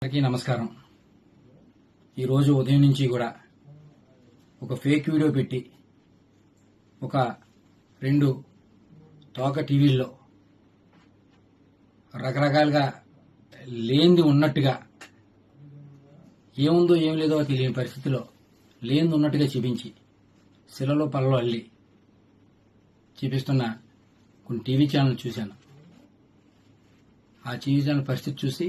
అందరికీ నమస్కారం. ఈరోజు ఉదయం నుంచి కూడా ఒక ఫేక్ వీడియో పెట్టి ఒక 2 తోక టీవీల్లో రకరకాలుగా లేనిది ఉన్నట్టుగా ఏముందో ఏం లేదో తెలియని పరిస్థితిలో లేనిది ఉన్నట్టుగా చూపించి శిలలో పలలో అల్లి చూపిస్తున్న కొన్ని టీవీ ఛానల్ చూశాను. ఆ టీవీ ఛానల్ పరిస్థితి చూసి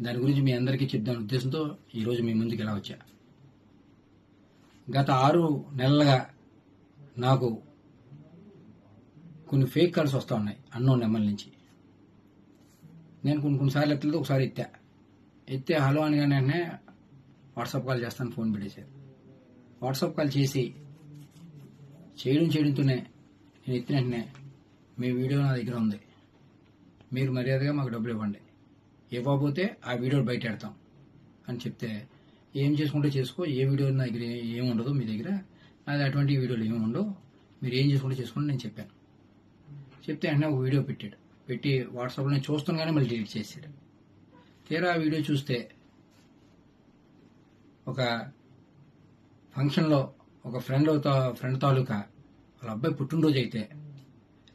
దాని గురించి మీ అందరికీ చెప్దాని ఉద్దేశంతో ఈరోజు మీ ముందుకు ఇలా వచ్చా. గత 6 నెలలుగా నాకు కొన్ని ఫేక్ కాల్స్ వస్తూ ఉన్నాయి అన్నోన్ నెంబర్ నుంచి. నేను కొన్నిసార్లు ఎత్తలేదు, ఒకసారి ఎత్తే హలో అని వెంటనే వాట్సాప్ కాల్ చేస్తాను, ఫోన్ పెట్టేశారు. వాట్సాప్ కాల్ చేయడంతోనే నేను ఎత్తిన వెంటనే మీ వీడియో నా దగ్గర ఉంది, మీరు మర్యాదగా మాకు డబ్బులు ఇవ్వండి, ఇవ్వకపోతే ఆ వీడియో బయట పెడతాం అని చెప్తే, ఏం చేసుకుంటే చేసుకో, ఏ వీడియో నా దగ్గర ఏమి ఉండదు, మీ దగ్గర అది అటువంటి వీడియోలు ఏమి ఉండవు, మీరు ఏం చేసుకుంటే చేసుకోండి నేను చెప్పాను. చెప్తే వెంటనే ఒక వీడియో పెట్టి వాట్సాప్లో నేను చూస్తున్నాగానే మళ్ళీ డిలీట్ చేసాడు. తీరా ఆ వీడియో చూస్తే ఒక ఫంక్షన్లో ఒక ఫ్రెండ్ తాలూకా వాళ్ళ అబ్బాయి పుట్టినరోజు అయితే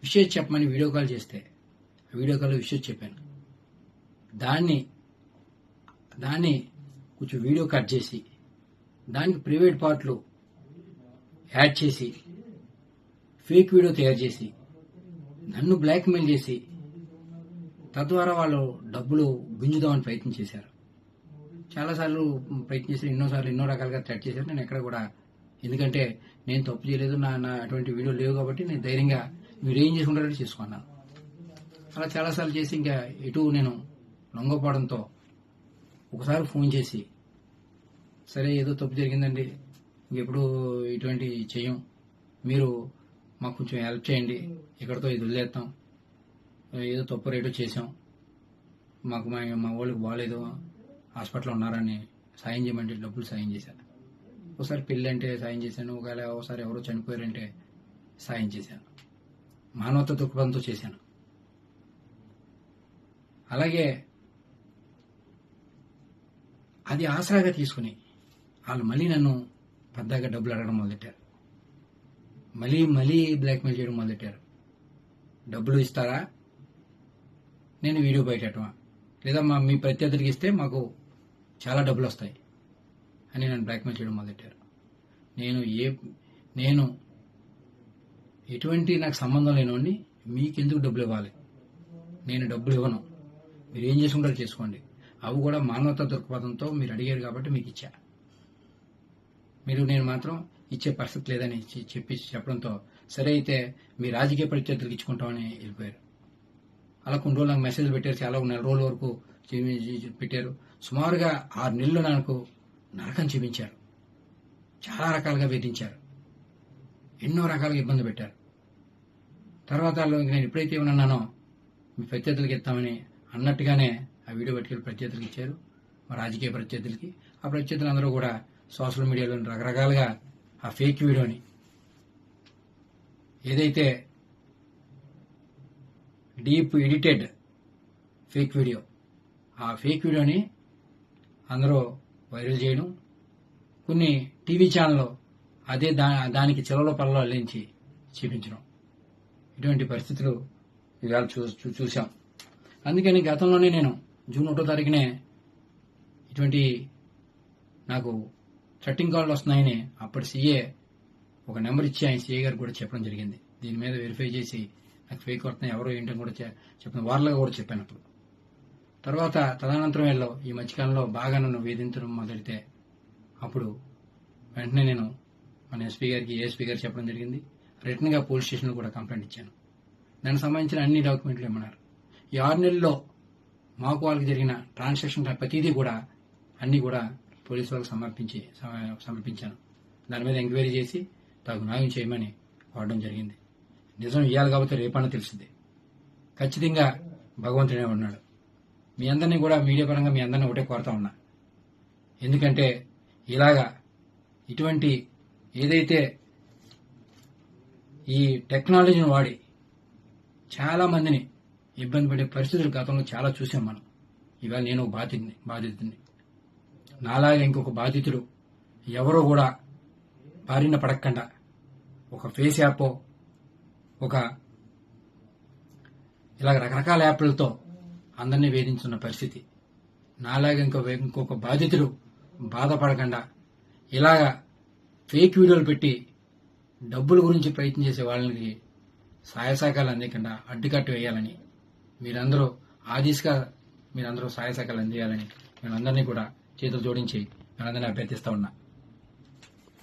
విషయం చెప్పమని వీడియో కాల్ చేస్తే ఆ వీడియో కాల్లో విషయం చెప్పాను. దాన్ని కొంచెం వీడియో కట్ చేసి దానికి ప్రైవేట్ పార్ట్లు యాడ్ చేసి ఫేక్ వీడియో తయారు చేసి నన్ను బ్లాక్మెయిల్ చేసి తద్వారా వాళ్ళు డబ్బులు గుంజుదామని ప్రయత్నం చేశారు. చాలాసార్లు ప్రయత్నించారు, ఎన్నో రకాలుగా థ్రెట్ చేశారు. నేను ఎక్కడ కూడా, ఎందుకంటే నేను తప్పు చేయలేదు, నా అటువంటి వీడియో లేవు కాబట్టి నేను ధైర్యంగా మీరు ఏం చేసుకుంటారో చేసుకున్నాను. అలా చాలాసార్లు చేసి ఇంకా ఎటు నేను లొంగపోవడంతో ఒకసారి ఫోన్ చేసి, సరే ఏదో తప్పు జరిగిందండి, ఇంకెప్పుడు ఇటువంటి చెయ్యం, మీరు మాకు కొంచెం హెల్ప్ చేయండి, ఇక్కడితో ఇది వదిలేస్తాం, ఏదో తప్పు రేటో చేసాం, మాకు మా వాళ్ళకి బాగాలేదు, హాస్పిటల్లో ఉన్నారని సాయం చేయమంటే డబ్బులు సాయం చేశాను. ఒకసారి పెళ్ళి అంటే సాయం చేశాను, ఒకసారి ఎవరో చనిపోయారంటే సాయం చేశాను, మానవత దృక్పథంతో చేశాను. అలాగే అది ఆసరాగా తీసుకుని వాళ్ళు మళ్ళీ నన్ను పెద్దగా డబ్బులు అడగడం మొదలెట్టారు, మళ్ళీ బ్లాక్మెయిల్ చేయడం మొదలెట్టారు. డబ్బులు ఇస్తారా, నేను వీడియో బయటమా, లేదా మీ ప్రత్యర్థులకి ఇస్తే మాకు చాలా డబ్బులు వస్తాయి అని నన్ను బ్లాక్మెయిల్ చేయడం మొదలెట్టారు. నేను ఎటువంటి నాకు సంబంధం లేనివాడిని, మీకెందుకు డబ్బులు ఇవ్వాలి, నేను డబ్బులు ఇవ్వను, మీరు ఏం చేసుకుంటారో చేసుకోండి, అవి కూడా మానవతా దృక్పథంతో మీరు అడిగారు కాబట్టి మీకు ఇచ్చా, నేను మాత్రం ఇచ్చే పరిస్థితి లేదని చెప్పడంతో సరే అయితే మీ రాజకీయ ప్రత్యర్థులకు ఇచ్చుకుంటామని వెళ్ళిపోయారు. అలా కొన్ని రోజులు నాకు మెసేజ్లు పెట్టారు, చాలా నెల రోజుల వరకు పెట్టారు. సుమారుగా 6 నెలలు నాకు నరకం చూపించారు, చాలా రకాలుగా వేధించారు, ఎన్నో రకాలుగా ఇబ్బంది పెట్టారు. తర్వాత నేను ఎప్పుడైతే ఉన్నానో మీ ప్రత్యర్థులకి ఇస్తామని అన్నట్టుగానే ఆ వీడియో పట్టుకెళ్ళి ప్రత్యర్థులకు ఇచ్చారు, మా రాజకీయ ప్రత్యర్థులకి. ఆ ప్రత్యర్థులందరూ కూడా సోషల్ మీడియాలో రకరకాలుగా ఆ ఫేక్ వీడియోని, ఏదైతే డీప్ ఎడిటెడ్ ఫేక్ వీడియో, ఆ ఫేక్ వీడియోని అందరూ వైరల్ చేయడం, కొన్ని టీవీ ఛానల్లో అదే దానికి చెలలో పలలో అల్లించి చూపించడం, ఇటువంటి పరిస్థితులు ఇవాళ చూసాం. అందుకని గతంలోనే నేను జూన్ 1వ తారీఖునే ఇటువంటి నాకు చట్టింగ్ కాల్లు వస్తున్నాయని అప్పటి సీఏ ఒక నెంబర్ ఇచ్చి ఆయన సీఏ గారికి కూడా చెప్పడం జరిగింది. దీని మీద వెరిఫై చేసి నాకు ఫేక్ వస్తున్నాయి, ఎవరో ఏంటని కూడా చెప్పిన వార్లుగా కూడా చెప్పాను. అప్పుడు తర్వాత తదనంతరం ఈ మధ్యకాలంలో బాగా నన్ను వేధించడం మొదలెడితే అప్పుడు వెంటనే నేను మన ఎస్పీ గారికి, ఏఎస్పీ గారికి చెప్పడం జరిగింది. రిటర్న్గా పోలీస్ స్టేషన్లో కూడా కంప్లైంట్ ఇచ్చాను. దానికి సంబంధించిన అన్ని డాక్యుమెంట్లు ఇమ్మన్నారు. ఈ 6 నెలల్లో మాకు వాళ్ళకి జరిగిన ట్రాన్సాక్షన్ ప్రతిదీ కూడా అన్ని కూడా పోలీసు వాళ్ళకి సమర్పించాను. దాని మీద ఎంక్వైరీ చేసి తగు న్యాయం చేయమని కోరడం జరిగింది. నిజం ఇవ్వాలి కాబట్టి రేపన్నా తెలిసింది. ఖచ్చితంగా భగవంతుడే ఉన్నాడు. మీ అందరినీ కూడా మీడియా పరంగా మీ అందరినీ ఒకటే కోరుతా ఉన్నా, ఎందుకంటే ఇలాగా ఇటువంటి ఏదైతే ఈ టెక్నాలజీని వాడి చాలా మందిని ఇబ్బంది పడే పరిస్థితులు గతంలో చాలా చూసాం మనం. ఇవాళ నేను బాధితుడిని. నాలాగా ఇంకొక బాధితుడు ఎవరో కూడా బారిన పడకుండా ఒక ఫేస్ యాప్, ఒక ఇలా రకరకాల యాప్లతో అందరినీ వేధించున్న పరిస్థితి. నాలాగా ఇంకొక బాధితుడు బాధపడకుండా ఇలాగా ఫేక్ వీడియోలు పెట్టి డబ్బుల గురించి ప్రయత్నం చేసే వాళ్ళకి సహాయ సహకారాలు అందకుండా అడ్డుకట్టు వేయాలని మీరందరూ ఆ దిశగా మీరందరూ సహాయ సహకారాలు అందియాలని మేమందరినీ కూడా చేతులు జోడించి మేమందరినీ అభ్యర్థిస్తా ఉన్నా.